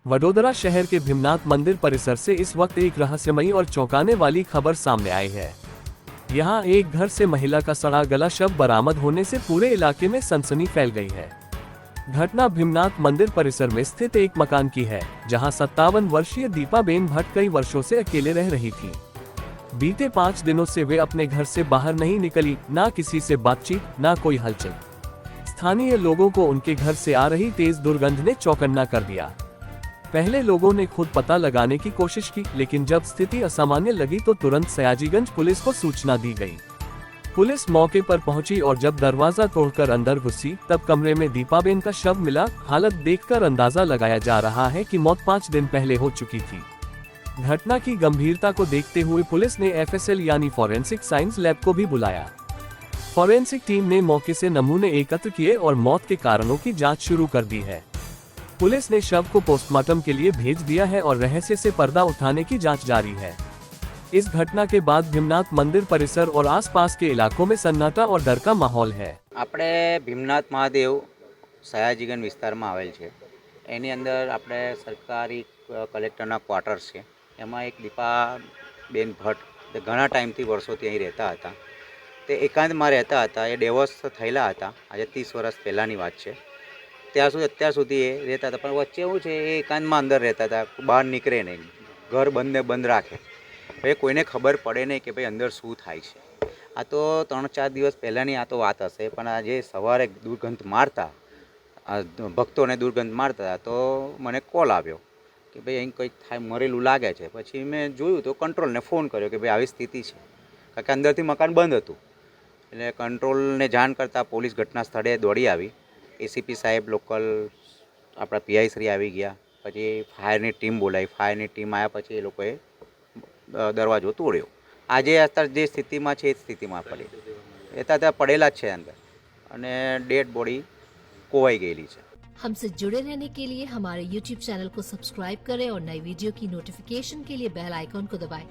वडोदरा शहर के भीमनाथ मंदिर परिसर से इस वक्त एक रहस्यमयी और चौंकाने वाली खबर सामने आई है। यहाँ एक घर से महिला का सड़ा गला शव बरामद होने से पूरे इलाके में सनसनी फैल गई है। घटना भीमनाथ मंदिर परिसर में स्थित एक मकान की है, जहाँ 57 वर्षीय दीपाबेन भट्ट कई वर्षों से अकेले रह रही थी। बीते 5 दिनों से वे अपने घर से बाहर नहीं निकली, ना किसी से बातचीत, ना कोई हलचल। स्थानीय लोगों को उनके घर से आ रही तेज दुर्गंध ने चौकन्ना कर दिया। पहले लोगों ने खुद पता लगाने की कोशिश की, लेकिन जब स्थिति असामान्य लगी तो तुरंत सयाजीगंज पुलिस को सूचना दी गई। पुलिस मौके पर पहुंची और जब दरवाजा तोड़कर अंदर घुसी तब कमरे में दीपाबेन का शव मिला। हालत देखकर अंदाजा लगाया जा रहा है कि मौत 5 दिन पहले हो चुकी थी। घटना की गंभीरता को देखते हुए पुलिस ने FSL यानी फॉरेंसिक साइंस लैब को भी बुलाया। फॉरेंसिक टीम ने मौके से नमूने एकत्र किए और मौत के कारणों की जांच शुरू कर दी है। पुलिस ने शव को पोस्टमार्टम के लिए भेज दिया है और रहस्य से पर्दा उठाने की जांच जारी है। इस घटना के बाद भीमनाथ मंदिर परिसर और आसपास के इलाकों में सन्नाटा और डर का माहौल है। આપણે ભીમનાથ મહાદેવ સયાજીગંજ વિસ્તારમાં આવેલ છે, એની અંદર આપણે સરકારી કલેક્ટરના ક્વાર્ટર્સ છે। એમાં એક દીપાબેન ભટ્ટ તે ઘણા ટાઈમથી વર્ષોથી અહીં રહેતા હતા। તે એકાંતમાં રહેતા હતા। એ ડિવોર્સ થયેલા હતા, આજે 30 વર્ષ પહેલાંની વાત છે। અત્યાર સુધી એ રહેતા હતા, પણ વચ્ચે એવું છે એ એકાંતમાં અંદર રહેતા હતા, બહાર નીકળે નહીં, ઘર બંધ ને બંધ રાખે। ભાઈ કોઈને ખબર પડે નહીં કે ભાઈ અંદર શું થાય છે। આ તો 3-4 દિવસ પહેલાંની આ તો વાત હશે, પણ આજે સવારે દુર્ગંધ મારતા ભક્તોને દુર્ગંધ મારતા તો મને કોલ આવ્યો કે ભાઈ અહીં કંઈક થાય, મરેલું લાગે છે। પછી મેં જોયું તો કંટ્રોલને ફોન કર્યો કે ભાઈ આવી સ્થિતિ છે, કારણ કે અંદરથી મકાન બંધ હતું। એટલે કંટ્રોલને જાણ કરતાં પોલીસ ઘટના સ્થળે દોડી આવી। ACP સાહેબ લોકલ આપણા PI શ્રી આવી ગયા। પછી ફાયરની ટીમ બોલાવી, ફાયરની ટીમ આવ્યા પછી એ લોકોએ દરવાજો તોડ્યો। આજે અત્યારે જે સ્થિતિમાં છે એ સ્થિતિમાં પડી ત્યાં પડેલા જ છે અંદર, અને ડેડ બોડી કોવાઈ ગયેલી છે। हमसे जुड़े रहने के लिए हमारे YouTube चैनल को सब्सक्राइब करें और नई वीडियो की नोटिफिकेशन के लिए बेल आइकॉन को दबाएं।